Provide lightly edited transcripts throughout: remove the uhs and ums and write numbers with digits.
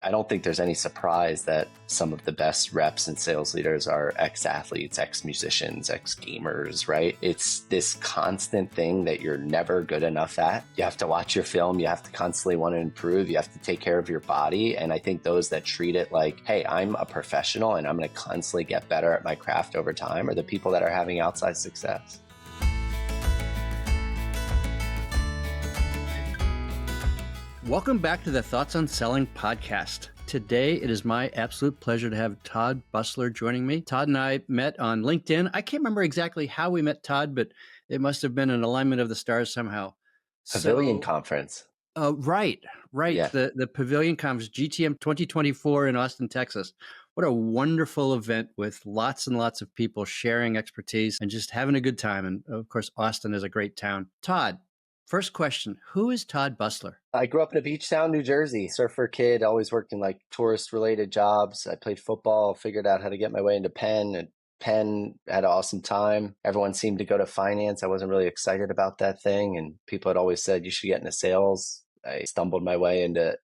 I don't think there's any surprise that some of the best reps and sales leaders are ex-athletes, ex-musicians, ex-gamers, right? It's this constant thing that you're never good enough at. You have to watch your film. You have to constantly want to improve. You have to take care of your body. And I think those that treat it like, hey, I'm a professional and I'm going to constantly get better at my craft over time are the people that are having outsized success. Welcome back to the Thoughts on Selling podcast. Today, it is my absolute pleasure to have Todd Busler joining me. Todd and I met on LinkedIn. I can't remember exactly how we met Todd, but it must have been an alignment of the stars somehow. Pavilion Conference. Right. Yeah. The Pavilion Conference, GTM 2024 in Austin, Texas. What a wonderful event with lots and lots of people sharing expertise and just having a good time. And of course, Austin is a great town. Todd, first question, who is Todd Busler? I grew up in a beach town, New Jersey, surfer kid, always worked in like tourist related jobs. I played football, figured out how to get my way into Penn. And Penn had an awesome time. Everyone seemed to go to finance. I wasn't really excited about that thing. And people had always said you should get into sales. I stumbled my way into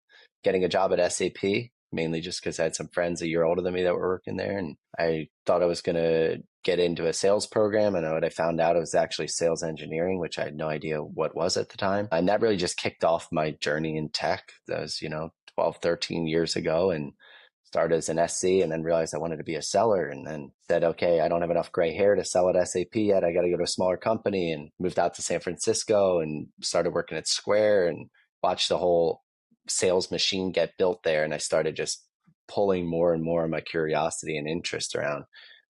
getting a job at SAP, mainly just because I had some friends a year older than me that were working there. And I thought I was going to get into a sales program. And what I found out, it was actually sales engineering, which I had no idea what was at the time. And that really just kicked off my journey in tech. That was, 12, 13 years ago, and started as an SC and then realized I wanted to be a seller, and then said, okay, I don't have enough gray hair to sell at SAP yet. I got to go to a smaller company, and moved out to San Francisco and started working at Square and watched the whole sales machine get built there. And I started just pulling more and more of my curiosity and interest around,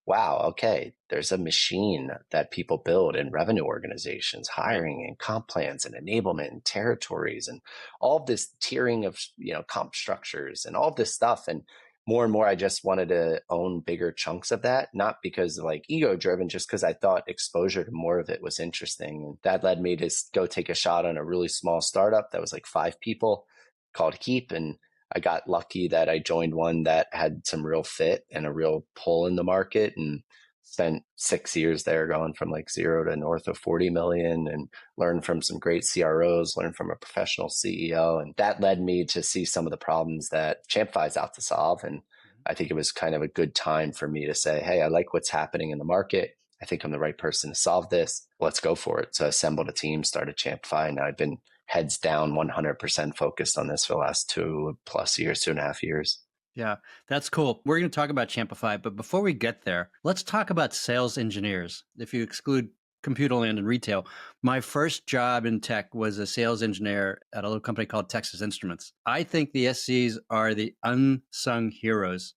wow, okay, there's a machine that people build in revenue organizations, hiring and comp plans and enablement and territories and all of this tiering of, comp structures and all of this stuff. And more, I just wanted to own bigger chunks of that, not because of like ego driven, just because I thought exposure to more of it was interesting. And that led me to go take a shot on a really small startup that was like 5 people called Keep. And I got lucky that I joined one that had some real fit and a real pull in the market, and spent 6 years there, going from like 0 to north of 40 million, and learned from some great CROs, learned from a professional CEO. And that led me to see some of the problems that Champify is out to solve. And I think it was kind of a good time for me to say, hey, I like what's happening in the market. I think I'm the right person to solve this. Let's go for it. So I assembled a team, started Champify, and I've been heads down 100% focused on this for the last 2.5 years. Yeah, that's cool. We're going to talk about Champify, but before we get there, let's talk about sales engineers. If you exclude Computerland and retail, my first job in tech was a sales engineer at a little company called Texas Instruments. I think the SCs are the unsung heroes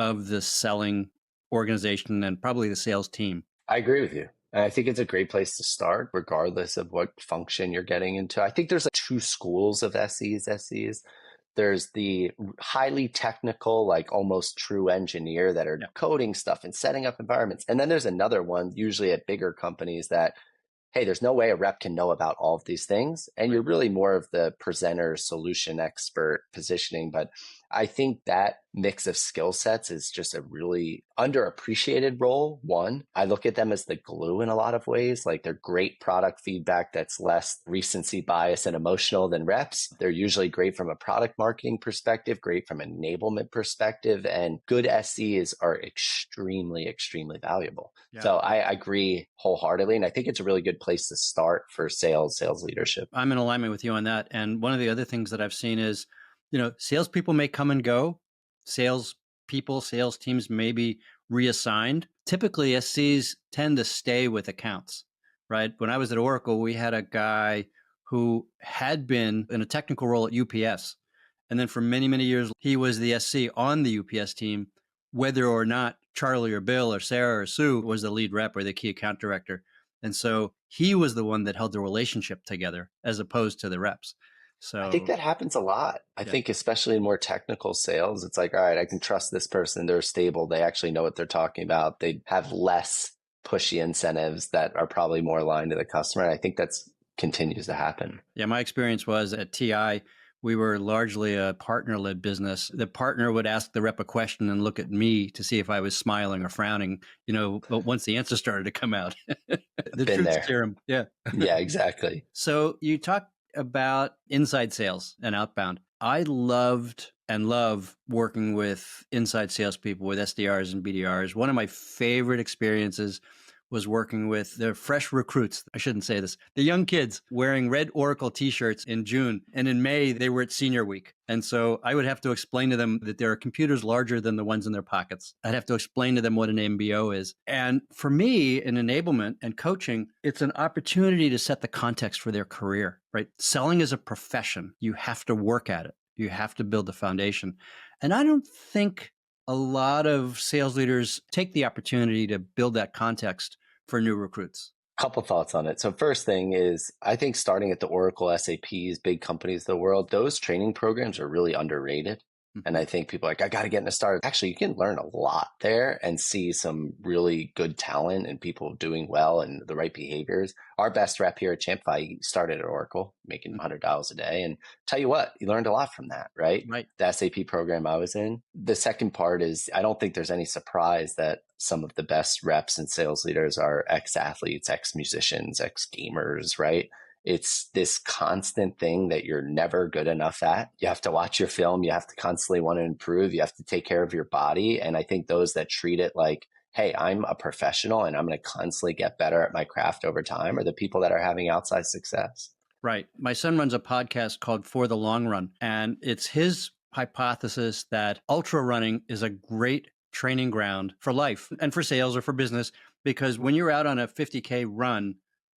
of the selling organization and probably the sales team. I agree with you. And I think it's a great place to start, regardless of what function you're getting into. I think there's like 2 schools of SCs. There's the highly technical, like almost true engineer that are coding stuff and setting up environments. And then there's another one, usually at bigger companies, that, hey, there's no way a rep can know about all of these things. And you're really more of the presenter, solution expert positioning. But I think that mix of skill sets is just a really underappreciated role. One, I look at them as the glue in a lot of ways. Like, they're great product feedback that's less recency bias and emotional than reps. They're usually great from a product marketing perspective, great from an enablement perspective, and good SCs are extremely, extremely valuable. Yeah. So I agree wholeheartedly. And I think it's a really good place to start for sales leadership. I'm in alignment with you on that. And one of the other things that I've seen is, salespeople may come and go. Sales teams may be reassigned. Typically, SCs tend to stay with accounts, right? When I was at Oracle, we had a guy who had been in a technical role at UPS. And then for many, many years, he was the SC on the UPS team, whether or not Charlie or Bill or Sarah or Sue was the lead rep or the key account director. And so he was the one that held the relationship together as opposed to the reps. So I think that happens a lot. I think especially in more technical sales, it's like, all right, I can trust this person. They're stable. They actually know what they're talking about. They have less pushy incentives that are probably more aligned to the customer. And I think that's continues to happen. Yeah, my experience was at TI, we were largely a partner-led business. The partner would ask the rep a question and look at me to see if I was smiling or frowning, but once the answer started to come out. The Been truth there. serum. Yeah. Yeah, exactly. So you talk about inside sales and outbound. I loved and love working with inside salespeople, with SDRs and BDRs. One of my favorite experiences was working with the fresh recruits. I shouldn't say this. The young kids wearing red Oracle t-shirts in June. And in May, they were at senior week. And so I would have to explain to them that there are computers larger than the ones in their pockets. I'd have to explain to them what an MBO is. And for me, in enablement and coaching, it's an opportunity to set the context for their career, right? Selling is a profession. You have to work at it. You have to build the foundation. And I don't think a lot of sales leaders take the opportunity to build that context for new recruits. Couple thoughts on it. So first thing is, I think starting at the Oracle, SAPs, big companies of the world, those training programs are really underrated. And I think people are like, I got to get in a start. Actually, you can learn a lot there and see some really good talent and people doing well and the right behaviors. Our best rep here at Champify started at Oracle, making $100 a day. And tell you what, you learned a lot from that, right? Right. The SAP program I was in. The second part is, I don't think there's any surprise that some of the best reps and sales leaders are ex-athletes, ex-musicians, ex-gamers, right? It's this constant thing that you're never good enough at. You have to watch your film. You have to constantly want to improve. You have to take care of your body. And I think those that treat it like, hey, I'm a professional and I'm going to constantly get better at my craft over time are the people that are having outsized success. Right. My son runs a podcast called For the Long Run, and it's his hypothesis that ultra running is a great training ground for life and for sales or for business, because when you're out on a 50K run,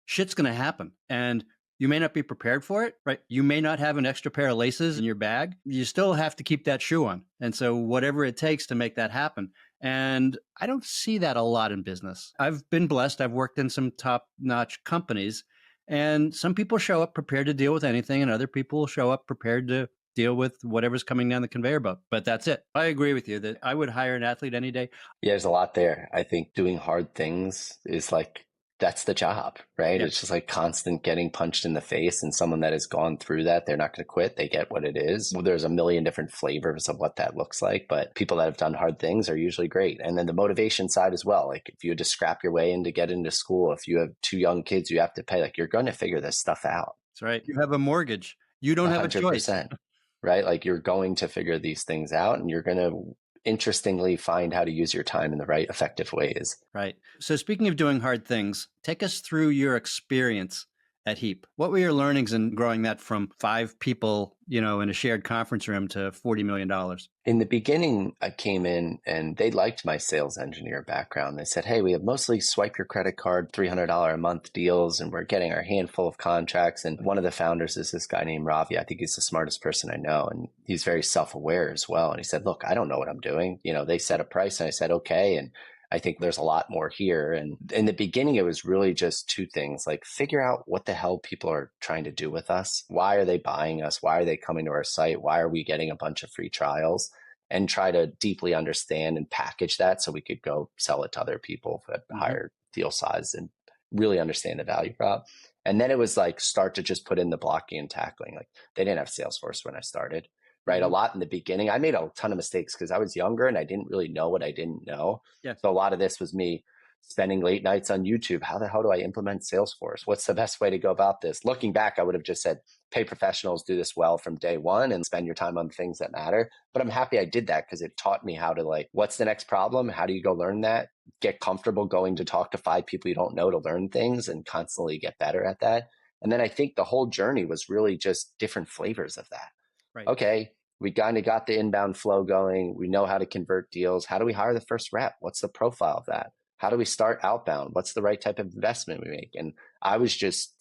shit's going to happen. And you may not be prepared for it, right? You may not have an extra pair of laces in your bag. You still have to keep that shoe on. And so whatever it takes to make that happen. And I don't see that a lot in business. I've been blessed. I've worked in some top-notch companies, and some people show up prepared to deal with anything, and other people show up prepared to deal with whatever's coming down the conveyor belt. But that's it. I agree with you that I would hire an athlete any day. Yeah, there's a lot there. I think doing hard things is like, that's the job, right? Yeah. It's just like constant getting punched in the face, and someone that has gone through that, they're not going to quit. They get what it is. Well, there's a million different flavors of what that looks like, but people that have done hard things are usually great. And then the motivation side as well. Like if you had to scrap your way in to get into school, if you have two young kids you have to pay, like you're going to figure this stuff out. That's right. You have a mortgage. You don't have a choice. 100%, right? Like you're going to figure these things out, and you're going to interestingly find how to use your time in the right effective ways. Right. So speaking of doing hard things, take us through your experience at Heap. What were your learnings in growing that from 5 people, in a shared conference room to $40 million? In the beginning, I came in and they liked my sales engineer background. They said, hey, we have mostly swipe your credit card, $300 a month deals, and we're getting our handful of contracts. And one of the founders is this guy named Ravi. I think he's the smartest person I know. And he's very self-aware as well. And he said, look, I don't know what I'm doing. They set a price and I said, okay. And I think there's a lot more here. And in the beginning, it was really just 2 things, like figure out what the hell people are trying to do with us. Why are they buying us? Why are they coming to our site? Why are we getting a bunch of free trials? And try to deeply understand and package that so we could go sell it to other people at higher deal size and really understand the value prop. And then it was like start to just put in the blocking and tackling. Like they didn't have Salesforce when I started. Right. A lot in the beginning. I made a ton of mistakes because I was younger and I didn't really know what I didn't know. Yeah. So a lot of this was me spending late nights on YouTube. How the hell do I implement Salesforce? What's the best way to go about this? Looking back, I would have just said, pay professionals, do this well from day one and spend your time on things that matter. But I'm happy I did that because it taught me how to what's the next problem? How do you go learn that? Get comfortable going to talk to 5 people you don't know to learn things and constantly get better at that. And then I think the whole journey was really just different flavors of that. Right. Okay, we kind of got the inbound flow going. We know how to convert deals. How do we hire the first rep? What's the profile of that? How do we start outbound? What's the right type of investment we make? And I was just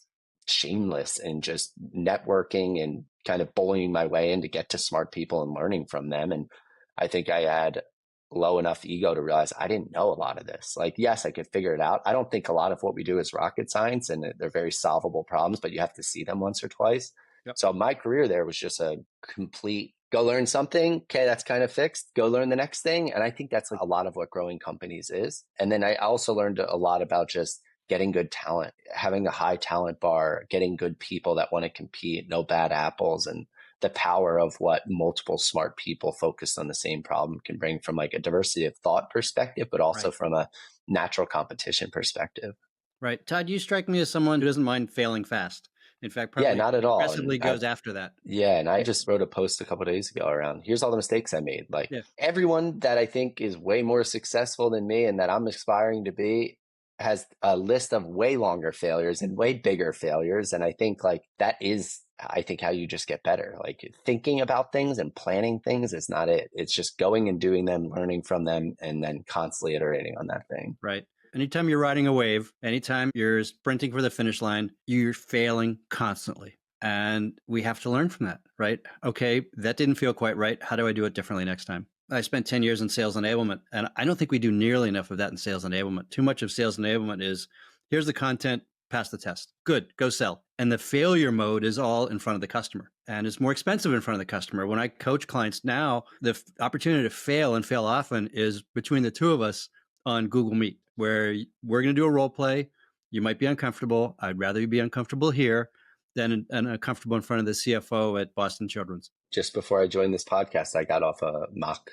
shameless and just networking and kind of bullying my way in to get to smart people and learning from them. And I think I had low enough ego to realize I didn't know a lot of this. Yes, I could figure it out. I don't think a lot of what we do is rocket science and they're very solvable problems, but you have to see them once or twice. Yep. So my career there was just a complete go learn something. Okay, that's kind of fixed. Go learn the next thing. And I think that's a lot of what growing companies is. And then I also learned a lot about just getting good talent, having a high talent bar, getting good people that want to compete, no bad apples, and the power of what multiple smart people focused on the same problem can bring from a diversity of thought perspective, but also from a natural competition perspective. Right. Todd, you strike me as someone who doesn't mind failing fast. In fact, Yeah, probably not at all. aggressively goes after that. Yeah, and I just wrote a post a couple of days ago around here's all the mistakes I made. Like Yeah. everyone that I think is way more successful than me and that I'm aspiring to be has a list of way longer failures and way bigger failures. And I think like that is, I think, how you just get better. Like thinking about things and planning things is not it. It's just going and doing them, learning from them, and then constantly iterating on that thing. Right. Anytime you're riding a wave, anytime you're sprinting for the finish line, you're failing constantly. And we have to learn from that, right? Okay, that didn't feel quite right. How do I do it differently next time? I spent 10 years in sales enablement, and I don't think we do nearly enough of that in sales enablement. Too much of sales enablement is here's the content, pass the test. Good, go sell. And the failure mode is all in front of the customer. And it's more expensive in front of the customer. When I coach clients now, the opportunity to fail and fail often is between the two of us on Google Meet, where we're going to do a role play. You might be uncomfortable. I'd rather you be uncomfortable here than uncomfortable in front of the CFO at Boston Children's. Just before I joined this podcast, I got off a mock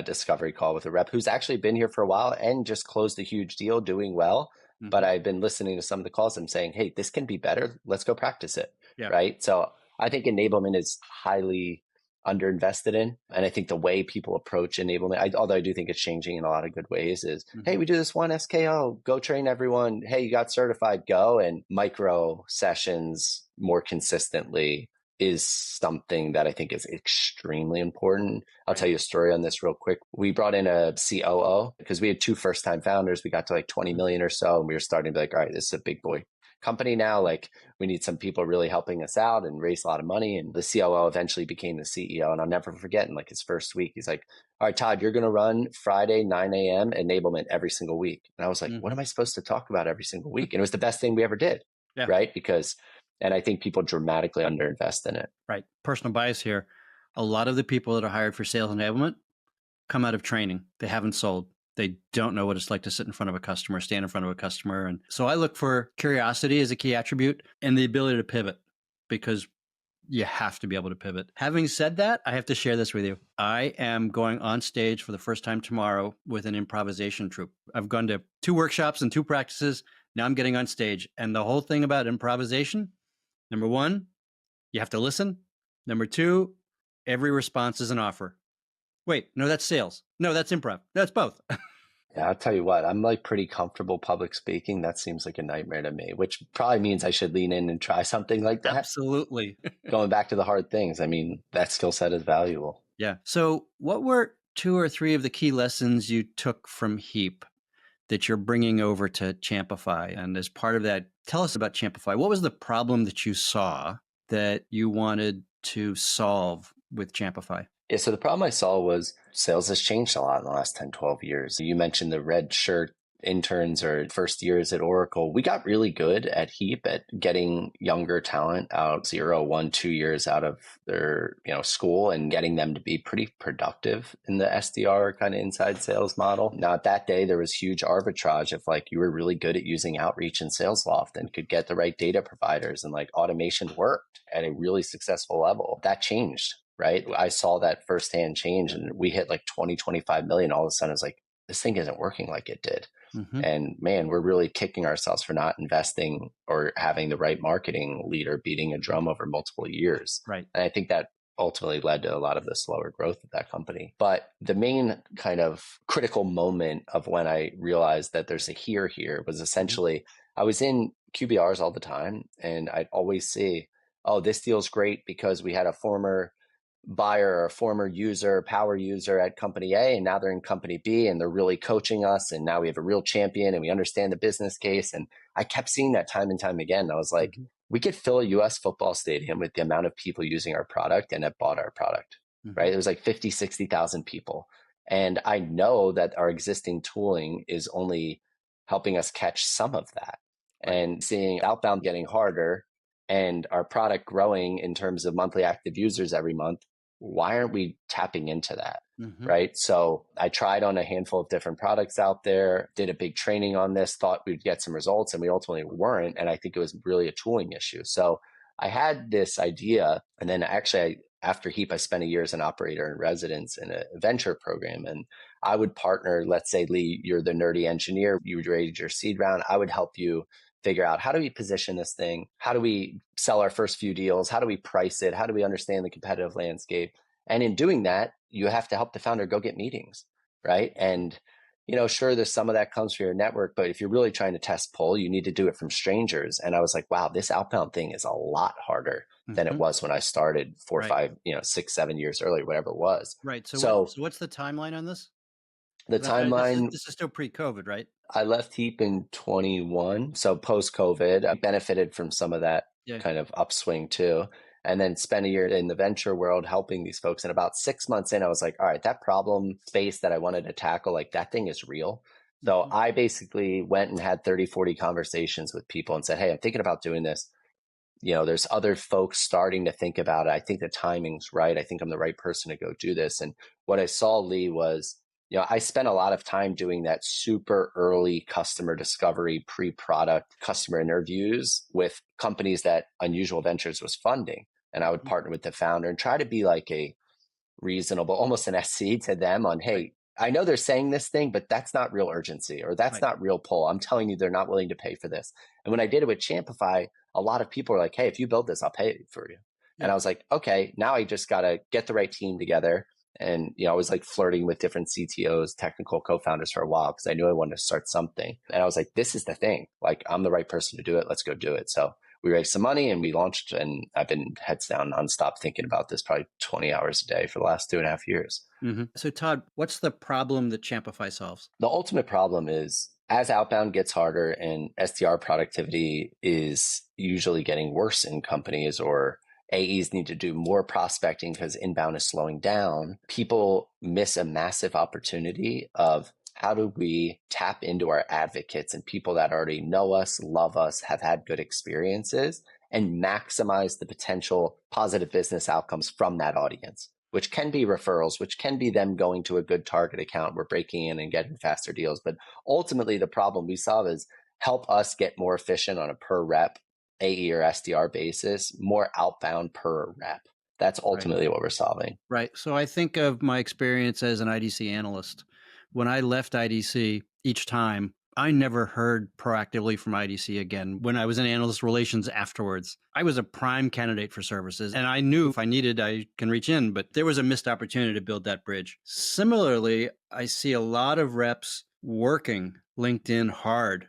discovery call with a rep who's actually been here for a while and just closed a huge deal doing well. Mm-hmm. But I've been listening to some of the calls. I'm saying, hey, this can be better. Let's go practice it. Yeah. Right. So I think enablement is highly underinvested in. And I think the way people approach enablement, although I do think it's changing in a lot of good ways, is, hey, we do this one SKO, go train everyone. Hey, you got certified, go. And micro sessions more consistently is something that I think is extremely important. I'll tell you a story on this real quick. We brought in a COO because we had 2 first-time founders. We got to like 20 million or so, and we were starting to be like, all right, this is a big boy company now. Like we need some people really helping us out and raise a lot of money. And the COO eventually became the CEO. And I'll never forget in like his first week, he's like, all right, Todd, you're going to run Friday, 9 a.m. enablement every single week. And I was like, what am I supposed to talk about every single week? And it was the best thing we ever did. Yeah. Right. And I think people dramatically underinvest in it. Right. Personal bias here. A lot of the people that are hired for sales enablement come out of training. They haven't sold. They don't know what it's like to sit in front of a customer, stand in front of a customer. And so I look for curiosity as a key attribute and the ability to pivot, because you have to be able to pivot. Having said that, I have to share this with you. I am going on stage for the first time tomorrow with an improvisation troupe. I've gone to 2 workshops and 2 practices. Now I'm getting on stage. And the whole thing about improvisation, number 1, you have to listen. Number 2, every response is an offer. Wait, no, that's sales. No, that's improv. That's both. Yeah, I'll tell you what, I'm like pretty comfortable public speaking. That seems like a nightmare to me, which probably means I should lean in and try something like that. Absolutely. Going back to the hard things. I mean, that skill set is valuable. Yeah. So what were 2 or 3 of the key lessons you took from Heap that you're bringing over to Champify? And as part of that, tell us about Champify. What was the problem that you saw that you wanted to solve with Champify? Yeah, so the problem I saw was sales has changed a lot in the last 10, 12 years. You mentioned the red shirt interns or first years at Oracle. We got really good at Heap at getting younger talent out 0, 1, 2 years out of their school and getting them to be pretty productive in the SDR kind of inside sales model. Now, at that day, there was huge arbitrage of like you were really good at using outreach and SalesLoft and could get the right data providers, and like automation worked at a really successful level. That changed. Right. I saw that firsthand change, and we hit like 20, 25 million. All of a sudden, it's like, this thing isn't working like it did. And man, we're really kicking ourselves for not investing or having the right marketing leader beating a drum over multiple years. Right. And I think that ultimately led to a lot of the slower growth of that company. But the main kind of critical moment of when I realized that there's a here was essentially I was in QBRs all the time, and I'd always see, oh, this deal's great because we had a former buyer or a former user, power user at company A, and now they're in company B and they're really coaching us. And now we have a real champion and we understand the business case. And I kept seeing that time and time again. And I was like, we could fill a US football stadium with the amount of people using our product and have bought our product, right? It was like 50, 60,000 people. And I know that our existing tooling is only helping us catch some of that. And seeing outbound getting harder and our product growing in terms of monthly active users every month, why aren't we tapping into that? Right. So I tried on a handful of different products out there, did a big training on this, thought we'd get some results, and we ultimately weren't. And I think it was really a tooling issue. So I had this idea. And then actually, after Heap, I spent a year as an operator in residence in a venture program. And I would partner, let's say, Lee, you're the nerdy engineer, you would raise your seed round. I would help you figure out, how do we position this thing? How do we sell our first few deals? How do we price it? How do we understand the competitive landscape? And in doing that, you have to help the founder go get meetings, right? And sure, there's some of that comes from your network, but if you're really trying to test pull, you need to do it from strangers. And I was like, wow, this outbound thing is a lot harder than it Hmm. was when I started four, Right. five, 6, 7 years earlier, whatever it was. Right. So So what's the timeline on this? the 'Cause this is timeline, this is still pre-COVID, right? I left Heap in 21. So post COVID, I benefited from some of that Yeah. kind of upswing too. And then spent a year in the venture world helping these folks. And about 6 months in, I was like, all right, that problem space that I wanted to tackle, like that thing is real. So Hmm. I basically went and had 30, 40 conversations with people and said, hey, I'm thinking about doing this. There's other folks starting to think about it. I think the timing's right. I think I'm the right person to go do this. And what I saw, Lee, was, I spent a lot of time doing that super early customer discovery, pre-product customer interviews with companies that Unusual Ventures was funding. And I would Hmm. partner with the founder and try to be like a reasonable, almost an SC to them on, Right. hey, I know they're saying this thing, but that's not real urgency or that's Right. not real pull. I'm telling you, they're not willing to pay for this. And when I did it with Champify, a lot of people were like, hey, if you build this, I'll pay for you. And Yeah. I was like, okay, now I just got to get the right team together. And, I was like flirting with different CTOs, technical co-founders for a while because I knew I wanted to start something. And I was like, this is the thing. Like, I'm the right person to do it. Let's go do it. So we raised some money and we launched, and I've been heads down nonstop thinking about this probably 20 hours a day for the last 2.5 years. So Todd, what's the problem that Champify solves? The ultimate problem is, as outbound gets harder and SDR productivity is usually getting worse in companies, or AEs need to do more prospecting because inbound is slowing down, people miss a massive opportunity of, how do we tap into our advocates and people that already know us, love us, have had good experiences, and maximize the potential positive business outcomes from that audience, which can be referrals, which can be them going to a good target account, we're breaking in and getting faster deals. But ultimately, the problem we solve is help us get more efficient on a per rep AE or SDR basis, more outbound per rep. That's Right. ultimately what we're solving. Right. So I think of my experience as an IDC analyst. When I left IDC each time, I never heard proactively from IDC again. When I was in analyst relations afterwards, I was a prime candidate for services, and I knew if I needed, I can reach in, but there was a missed opportunity to build that bridge. Similarly, I see a lot of reps working LinkedIn hard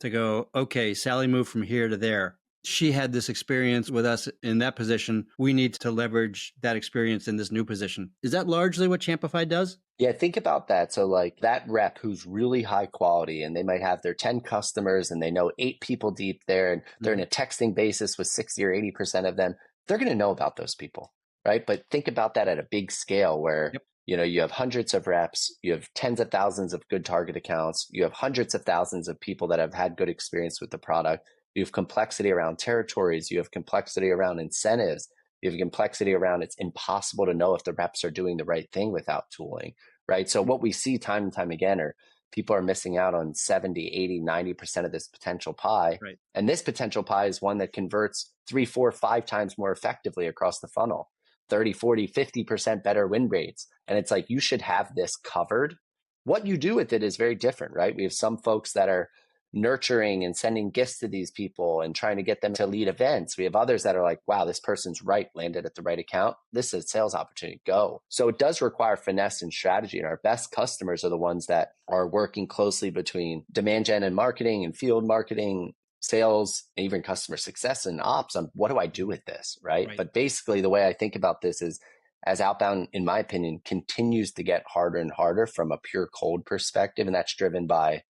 to go, okay, Sally moved from here to there. She had this experience with us in that position. We need to leverage that experience in this new position. Is that largely what Champify does? Yeah, think about that. So, like that rep who's really high quality and they might have their 10 customers and they know 8 people deep there and they're in Hmm. a texting basis with 60 or 80% of them, they're going to know about those people, right? But think about that at a big scale where, Yep. you have hundreds of reps, you have tens of thousands of good target accounts, you have hundreds of thousands of people that have had good experience with the product. You have complexity around territories, you have complexity around incentives, you have complexity around, it's impossible to know if the reps are doing the right thing without tooling, right? So what we see time and time again are people are missing out on 70, 80, 90% of this potential pie. Right. And this potential pie is one that converts 3, 4, 5 times more effectively across the funnel, 30, 40, 50% better win rates. And it's like, you should have this covered. What you do with it is very different, right? We have some folks that are nurturing and sending gifts to these people and trying to get them to lead events. We have others that are like, wow, this person's right, landed at the right account. This is a sales opportunity, go. So it does require finesse and strategy. And our best customers are the ones that are working closely between demand gen and marketing and field marketing, sales, and even customer success and ops on, what do I do with this, right? Right. But basically, the way I think about this is, as outbound, in my opinion, continues to get harder and harder from a pure cold perspective. And that's driven by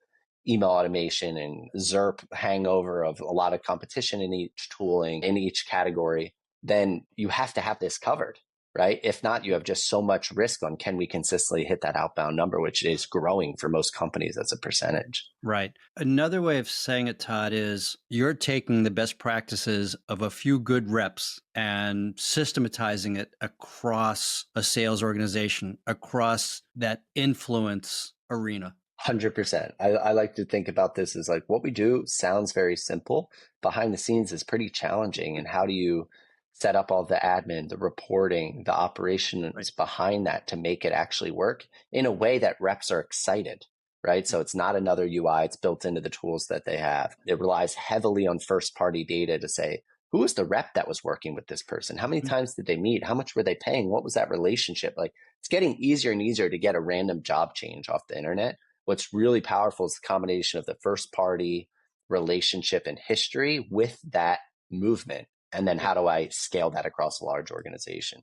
email automation and ZERP hangover of a lot of competition in each tooling, in each category, then you have to have this covered, right? If not, you have just so much risk on, can we consistently hit that outbound number, which is growing for most companies as a percentage. Right. Another way of saying it, Todd, is you're taking the best practices of a few good reps and systematizing it across a sales organization, across that influence arena. 100%. I like to think about this as like, what we do sounds very simple. Behind the scenes is pretty challenging. And how do you set up all the admin, the reporting, the operations Right. behind that to make it actually work in a way that reps are excited? right? So it's not another UI. It's built into the tools that they have. It relies heavily on first party data to say, who was the rep that was working with this person? How many times did they meet? How much were they paying? What was that relationship? Like, it's getting easier and easier to get a random job change off the internet. What's really powerful is the combination of the first party relationship and history with that movement. And then how do I scale that across a large organization?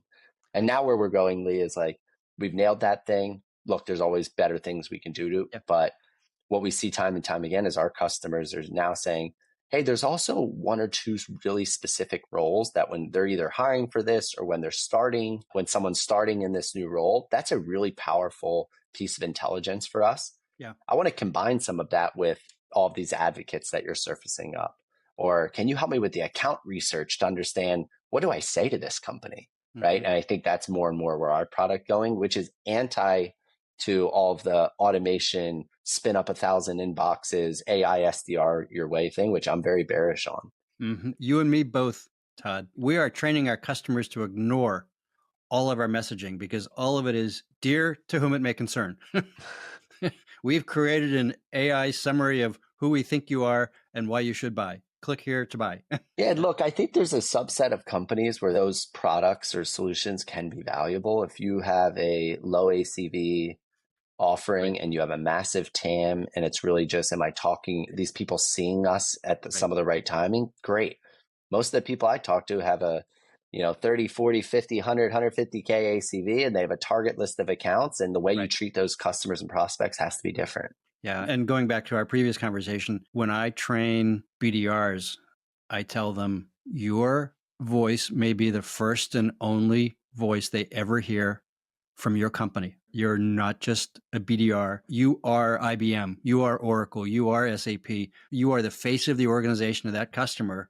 And now where we're going, Lee, is like, we've nailed that thing. Look, there's always better things we can do but what we see time and time again is our customers are now saying, hey, there's also one or two really specific roles that when they're either hiring for this or when someone's starting in this new role, that's a really powerful piece of intelligence for us. Yeah. I want to combine some of that with all of these advocates that you're surfacing up. Or can you help me with the account research to understand, what do I say to this company? Right. And I think that's more and more where our product going, which is anti to all of the automation, spin up 1,000 inboxes, AI SDR your way thing, which I'm very bearish on. You and me both, Todd. We are training our customers to ignore all of our messaging because all of it is dear to whom it may concern. We've created an AI summary of who we think you are and why you should buy. Click here to buy. Yeah, look, I think there's a subset of companies where those products or solutions can be valuable. If you have a low ACV offering and you have a massive TAM and it's really just, am I talking these people seeing us at some of the right timing? Great. Most of the people I talk to have a 30, 40, 50, 100, 150K ACV, and they have a target list of accounts, and the way you treat those customers and prospects has to be different. Yeah. And going back to our previous conversation, when I train BDRs, I tell them your voice may be the first and only voice they ever hear from your company. You're not just a BDR. You are IBM. You are Oracle. You are SAP. You are the face of the organization of that customer.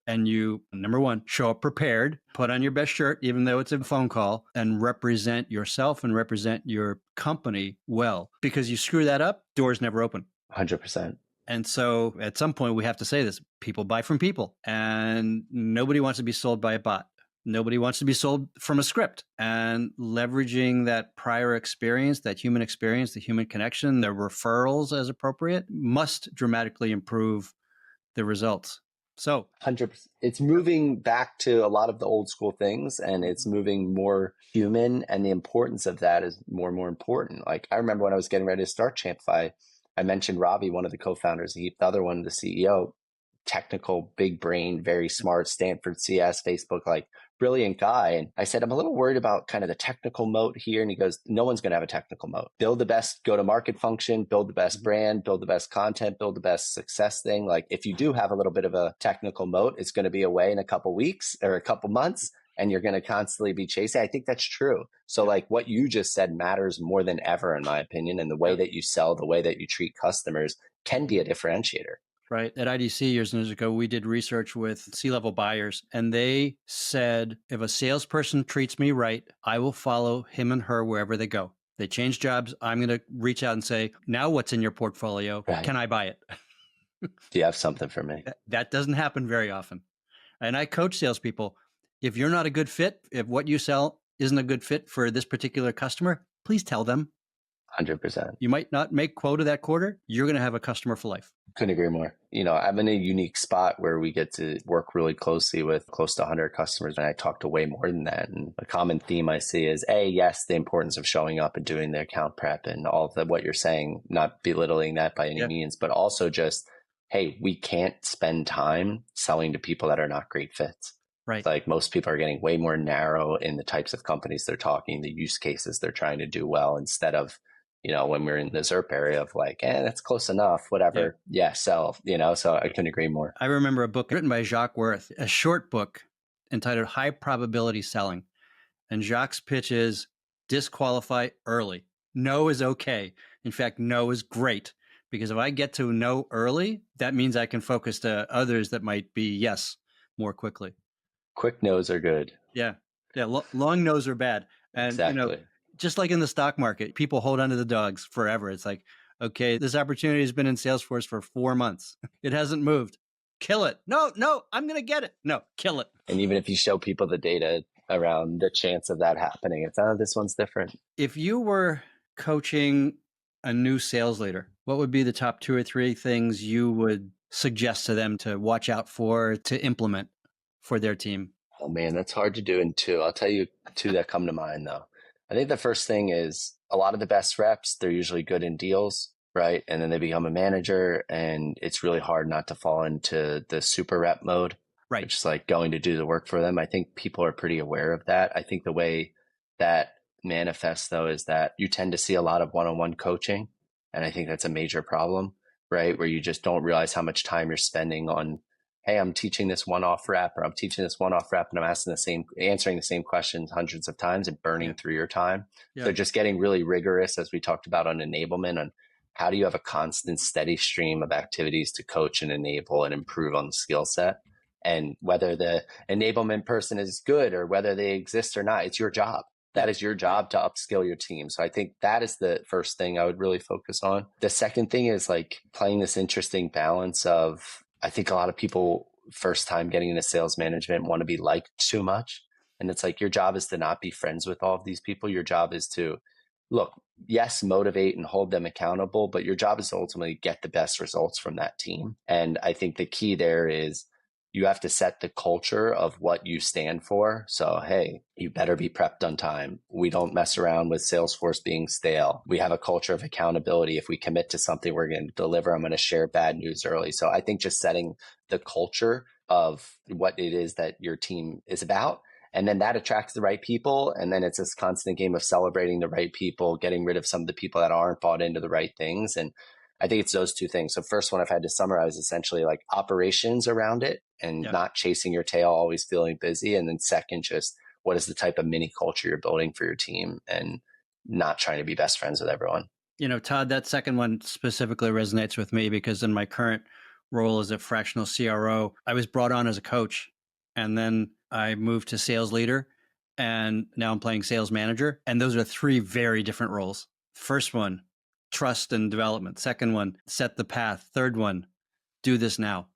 And you, number one, show up prepared, put on your best shirt, even though it's a phone call, and represent yourself and represent your company well. Because you screw that up, doors never open. 100%. And so at some point, we have to say this: people buy from people, and nobody wants to be sold by a bot. Nobody wants to be sold from a script. And leveraging that prior experience, that human experience, the human connection, the referrals as appropriate, must dramatically improve the results. So 100%. It's moving back to a lot of the old school things, and it's moving more human, and the importance of that is more and more important. Like, I remember when I was getting ready to start Champify, I mentioned Ravi, one of the co-founders, the other one, the CEO, technical, big brain, very smart, Stanford CS, Facebook, like brilliant guy. And I said, I'm a little worried about kind of the technical moat here. And he goes, no one's going to have a technical moat. Build the best go-to-market function, build the best brand, build the best content, build the best success thing. Like, if you do have a little bit of a technical moat, it's going to be away in a couple weeks or a couple months, and you're going to constantly be chasing. I think that's true. So like what you just said matters more than ever, in my opinion. And the way that you sell, the way that you treat customers can be a differentiator. Right. At IDC years and years ago, we did research with C-level buyers, and they said, if a salesperson treats me right, I will follow him and her wherever they go. They change jobs, I'm going to reach out and say, now what's in your portfolio? Right. Can I buy it? Do you have something for me? That doesn't happen very often. And I coach salespeople. If you're not a good fit, if what you sell isn't a good fit for this particular customer, please tell them. 100%. You might not make quota that quarter. You're going to have a customer for life. Couldn't agree more. I'm in a unique spot where we get to work really closely with close to 100 customers. And I talk to way more than that. And a common theme I see is, yes, the importance of showing up and doing the account prep and all of what you're saying, not belittling that by any means, but also just, hey, we can't spend time selling to people that are not great fits. Right. Like, most people are getting way more narrow in the types of companies they're talking, the use cases they're trying to do well, instead of, when we're in the ZERP area of like, that's close enough, whatever. Yeah, sell, so I couldn't agree more. I remember a book written by Jacques Worth, a short book entitled High Probability Selling. And Jacques' pitch is disqualify early. No is okay. In fact, no is great. Because if I get to no early, that means I can focus to others that might be yes more quickly. Quick no's are good. Yeah. Long no's are bad. And, exactly. Just like in the stock market, people hold onto the dogs forever. It's like, okay, this opportunity has been in Salesforce for 4 months. It hasn't moved. Kill it. No, I'm going to get it. No, kill it. And even if you show people the data around the chance of that happening, it's, this one's different. If you were coaching a new sales leader What would be the top two or three things you would suggest to them to watch out for, to implement for their team? Oh man, that's hard to do in two. I'll tell you two that come to mind though. I think the first thing is a lot of the best reps, they're usually good in deals, right? And then they become a manager and it's really hard not to fall into the super rep mode, Right. which is like going to do the work for them. I think people are pretty aware of that. I think the way that manifests though is that you tend to see a lot of one-on-one coaching. And I think that's a major problem, right? Where you just don't realize how much time you're spending on, hey, I'm teaching this one-off rep, or I'm teaching this one-off rep, and I'm answering the same questions hundreds of times and burning Yeah. through your time. Yeah. So just getting really rigorous, as we talked about on enablement, on how do you have a constant, steady stream of activities to coach and enable and improve on the skill set. And whether the enablement person is good or whether they exist or not, it's your job. That is your job to upskill your team. So I think that is the first thing I would really focus on. The second thing is like playing this interesting balance of, I think a lot of people first time getting into sales management want to be liked too much. And it's like your job is to not be friends with all of these people. Your job is to look, yes, motivate and hold them accountable, but your job is to ultimately get the best results from that team. And I think the key there is you have to set the culture of what you stand for. So, hey, you better be prepped on time. We don't mess around with Salesforce being stale. We have a culture of accountability. If we commit to something, we're going to deliver. I'm going to share bad news early. So I think just setting the culture of what it is that your team is about. And then that attracts the right people. And then it's this constant game of celebrating the right people, getting rid of some of the people that aren't bought into the right things. And I think it's those two things. So first one, I've had to summarize essentially like operations around it and Yeah. not chasing your tail, always feeling busy. And then second, just what is the type of mini culture you're building for your team and not trying to be best friends with everyone. You know, Todd, that second one specifically resonates with me because in my current role as a fractional CRO, I was brought on as a coach and then I moved to sales leader and now I'm playing sales manager. And those are three very different roles. First one, trust and development. Second one, set the path. Third one, do this now.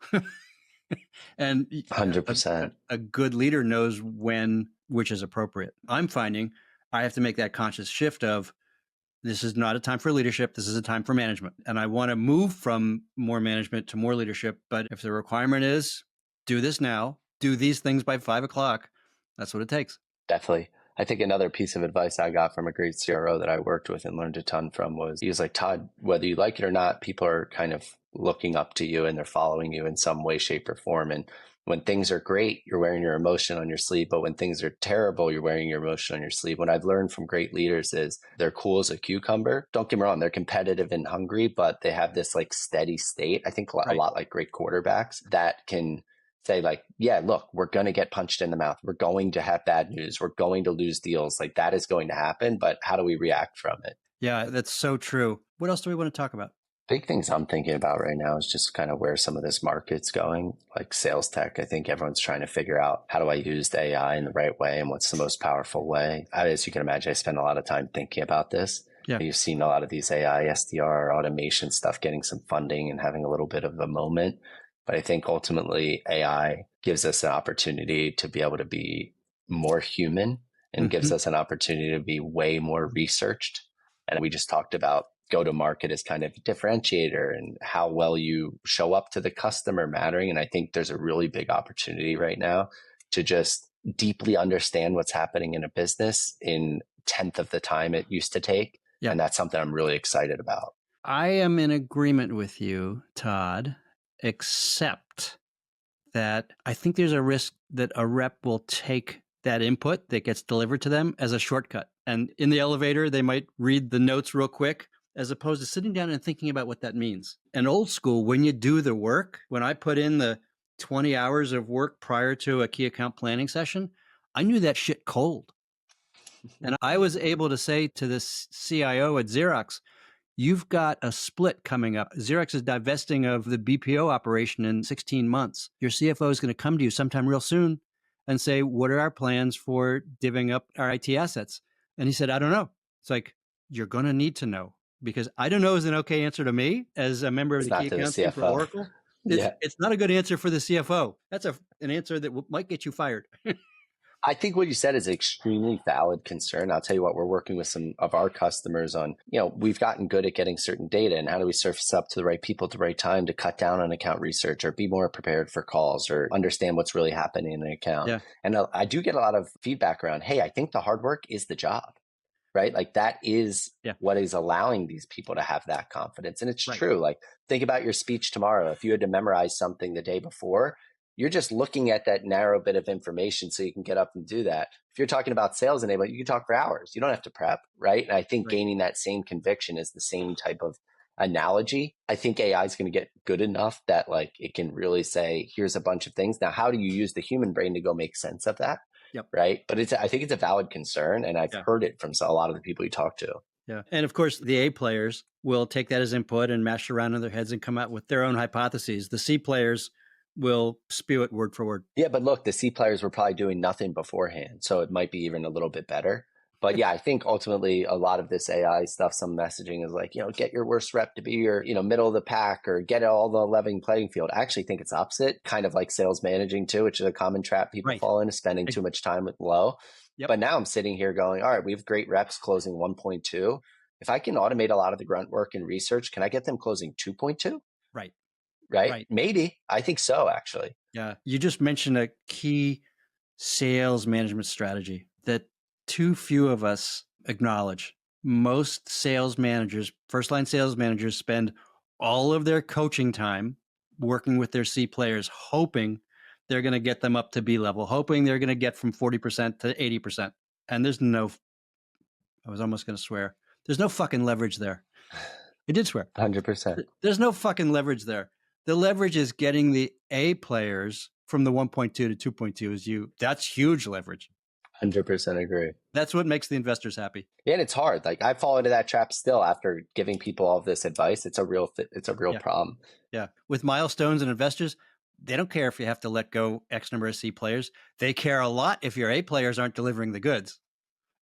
And 100%. a good leader knows when, which is appropriate. I'm finding I have to make that conscious shift of this is not a time for leadership. This is a time for management. And I want to move from more management to more leadership. But if the requirement is do this now, do these things by 5 o'clock, that's what it takes. Definitely. I think another piece of advice I got from a great CRO that I worked with and learned a ton from was he was like, Todd, whether you like it or not, people are kind of looking up to you and they're following you in some way, shape, or form. And when things are great, you're wearing your emotion on your sleeve. But when things are terrible, you're wearing your emotion on your sleeve. What I've learned from great leaders is they're cool as a cucumber. Don't get me wrong, they're competitive and hungry, but they have this like steady state. I think a lot like great quarterbacks that can say like, yeah, look, we're going to get punched in the mouth. We're going to have bad news. We're going to lose deals. Like that is going to happen, but how do we react from it? Yeah, that's so true. What else do we want to talk about? Big things I'm thinking about right now is just kind of where some of this market's going, like sales tech. I think everyone's trying to figure out how do I use the AI in the right way and what's the most powerful way. As you can imagine, I spend a lot of time thinking about this. Yeah. You've seen a lot of these AI, SDR, automation stuff getting some funding and having a little bit of a moment. But I think ultimately AI gives us an opportunity to be able to be more human and gives us an opportunity to be way more researched. And we just talked about go to market as kind of a differentiator and how well you show up to the customer mattering. And I think there's a really big opportunity right now to just deeply understand what's happening in a business in 10th of the time it used to take. Yeah. And that's something I'm really excited about. I am in agreement with you, Todd, except that I think there's a risk that a rep will take that input that gets delivered to them as a shortcut. And in the elevator, they might read the notes real quick, as opposed to sitting down and thinking about what that means. And old school, when you do the work, when I put in the 20 hours of work prior to a key account planning session, I knew that shit cold. And I was able to say to this CIO at Xerox, you've got a split coming up. Xerox is divesting of the BPO operation in 16 months. Your CFO is going to come to you sometime real soon and say, what are our plans for divvying up our IT assets? And he said, I don't know. It's like, you're going to need to know, because I don't know is an okay answer to me as a member of the key account team for Oracle. It's not a good answer for the CFO. That's an answer that might get you fired. I think what you said is an extremely valid concern. I'll tell you what, we're working with some of our customers on, we've gotten good at getting certain data, and how do we surface up to the right people at the right time to cut down on account research or be more prepared for calls or understand what's really happening in an account. Yeah. And I do get a lot of feedback around, hey, I think the hard work is the job, right? Like that is what is allowing these people to have that confidence. And it's true. Like think about your speech tomorrow. If you had to memorize something the day before, you're just looking at that narrow bit of information so you can get up and do that. If you're talking about sales enablement, you can talk for hours. You don't have to prep, right? And I think gaining that same conviction is the same type of analogy. I think AI is going to get good enough that like it can really say, here's a bunch of things. Now, how do you use the human brain to go make sense of that? Right. But I think it's a valid concern. And I've heard it from a lot of the people you talk to. Yeah. And of course, the A players will take that as input and mash around in their heads and come out with their own hypotheses. The C players will spew it word for word. Yeah, but look, the C players were probably doing nothing beforehand, so it might be even a little bit better. But yeah, I think ultimately a lot of this AI stuff, some messaging is like, get your worst rep to be your, middle of the pack or get all the leveling playing field. I actually think it's opposite, kind of like sales managing too, which is a common trap people fall into, spending too much time with low. But now I'm sitting here going, all right, we have great reps closing 1.2. If I can automate a lot of the grunt work and research, can I get them closing 2.2? Right? Maybe. I think so, actually. Yeah. You just mentioned a key sales management strategy that too few of us acknowledge. Most sales managers, first-line sales managers, spend all of their coaching time working with their C players, hoping they're going to get them up to B level, hoping they're going to get from 40% to 80%. And there's no, I was almost going to swear, there's no fucking leverage there. I did swear. 100%. There's no fucking leverage there. The leverage is getting the A players from the 1.2 to 2.2 is you. That's huge leverage. 100% agree. That's what makes the investors happy. Yeah, and it's hard. Like I fall into that trap still after giving people all of this advice. It's a real problem. Yeah. With milestones and investors, they don't care if you have to let go X number of C players. They care a lot if your A players aren't delivering the goods.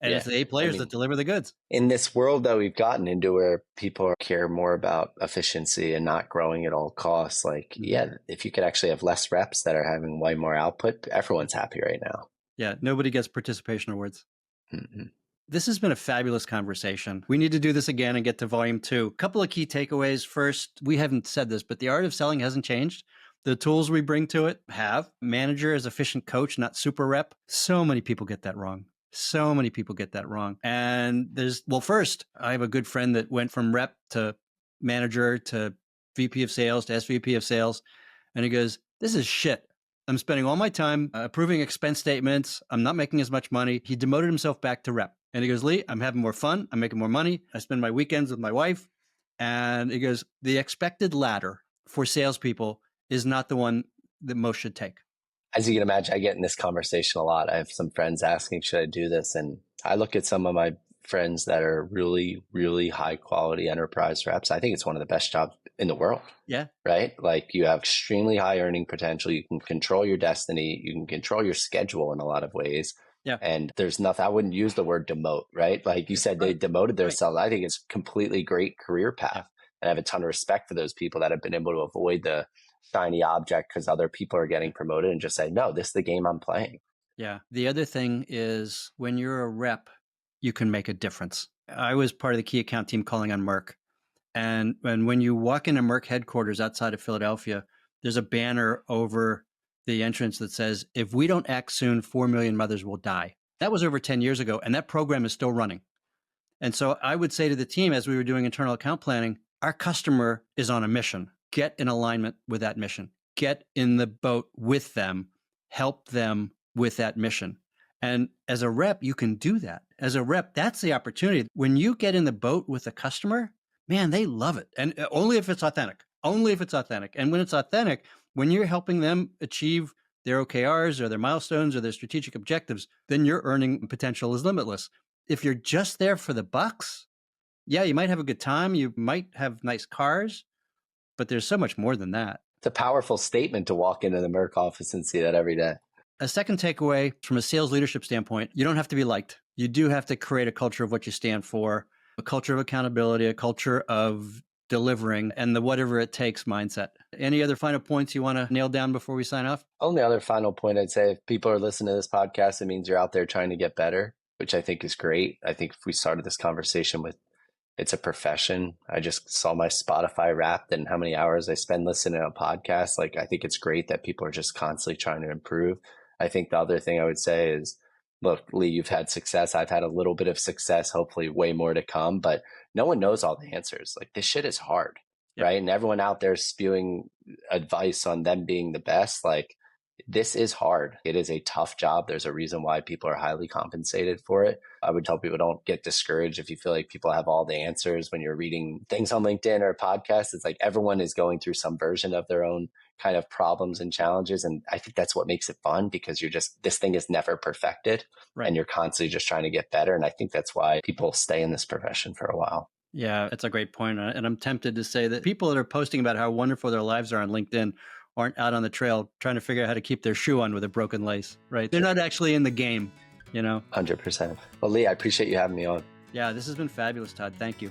And it's the A players that deliver the goods. In this world that we've gotten into where people care more about efficiency and not growing at all costs, like, if you could actually have less reps that are having way more output, everyone's happy right now. Yeah, nobody gets participation awards. Mm-hmm. This has been a fabulous conversation. We need to do this again and get to volume 2. A couple of key takeaways. First, we haven't said this, but the art of selling hasn't changed. The tools we bring to it have. Manager as efficient coach, not super rep. So many people get that wrong. And first, I have a good friend that went from rep to manager to VP of sales to SVP of sales. And he goes, this is shit. I'm spending all my time approving expense statements. I'm not making as much money. He demoted himself back to rep. And he goes, Lee, I'm having more fun. I'm making more money. I spend my weekends with my wife. And he goes, the expected ladder for salespeople is not the one that most should take. As you can imagine, I get in this conversation a lot. I have some friends asking, should I do this? And I look at some of my friends that are really, really high quality enterprise reps. I think it's one of the best jobs in the world. Yeah. Right? Like you have extremely high earning potential. You can control your destiny. You can control your schedule in a lot of ways. Yeah. And there's nothing, I wouldn't use the word demote, right? Like you said, they demoted themselves. I think it's completely great career path. Yeah. And I have a ton of respect for those people that have been able to avoid the shiny object because other people are getting promoted and just say, no, this is the game I'm playing. Yeah. The other thing is when you're a rep, you can make a difference. I was part of the key account team calling on Merck. And when you walk into Merck headquarters outside of Philadelphia, there's a banner over the entrance that says, if we don't act soon, 4 million mothers will die. That was over 10 years ago, and that program is still running. And so I would say to the team, as we were doing internal account planning, our customer is on a mission. Get in alignment with that mission. Get in the boat with them. Help them with that mission. And as a rep, you can do that. As a rep, that's the opportunity. When you get in the boat with a customer, man, they love it. And only if it's authentic. Only if it's authentic. And when it's authentic, when you're helping them achieve their OKRs or their milestones or their strategic objectives, then your earning potential is limitless. If you're just there for the bucks, yeah, you might have a good time. You might have nice cars, but there's so much more than that. It's a powerful statement to walk into the Merck office and see that every day. A second takeaway from a sales leadership standpoint, you don't have to be liked. You do have to create a culture of what you stand for, a culture of accountability, a culture of delivering and the whatever it takes mindset. Any other final points you want to nail down before we sign off? Only other final point I'd say, if people are listening to this podcast, it means you're out there trying to get better, which I think is great. I think if we started this conversation with it's a profession. I just saw my Spotify Wrapped and how many hours I spend listening to a podcast. Like, I think it's great that people are just constantly trying to improve. I think the other thing I would say is, look, Lee, you've had success. I've had a little bit of success, hopefully way more to come, but no one knows all the answers. Like, this shit is hard, right? And everyone out there spewing advice on them being the best. Like, this is hard. It is a tough job. There's a reason why people are highly compensated for it. I would tell people, don't get discouraged if you feel like people have all the answers when you're reading things on LinkedIn or podcasts. It's like everyone is going through some version of their own kind of problems and challenges. And I think that's what makes it fun, because this thing is never perfected, and you're constantly just trying to get better. And I think that's why people stay in this profession for a while. Yeah, that's a great point. And I'm tempted to say that people that are posting about how wonderful their lives are on LinkedIn aren't out on the trail trying to figure out how to keep their shoe on with a broken lace, right? They're not actually in the game, 100%. Well, Lee, I appreciate you having me on. Yeah, this has been fabulous, Todd. Thank you.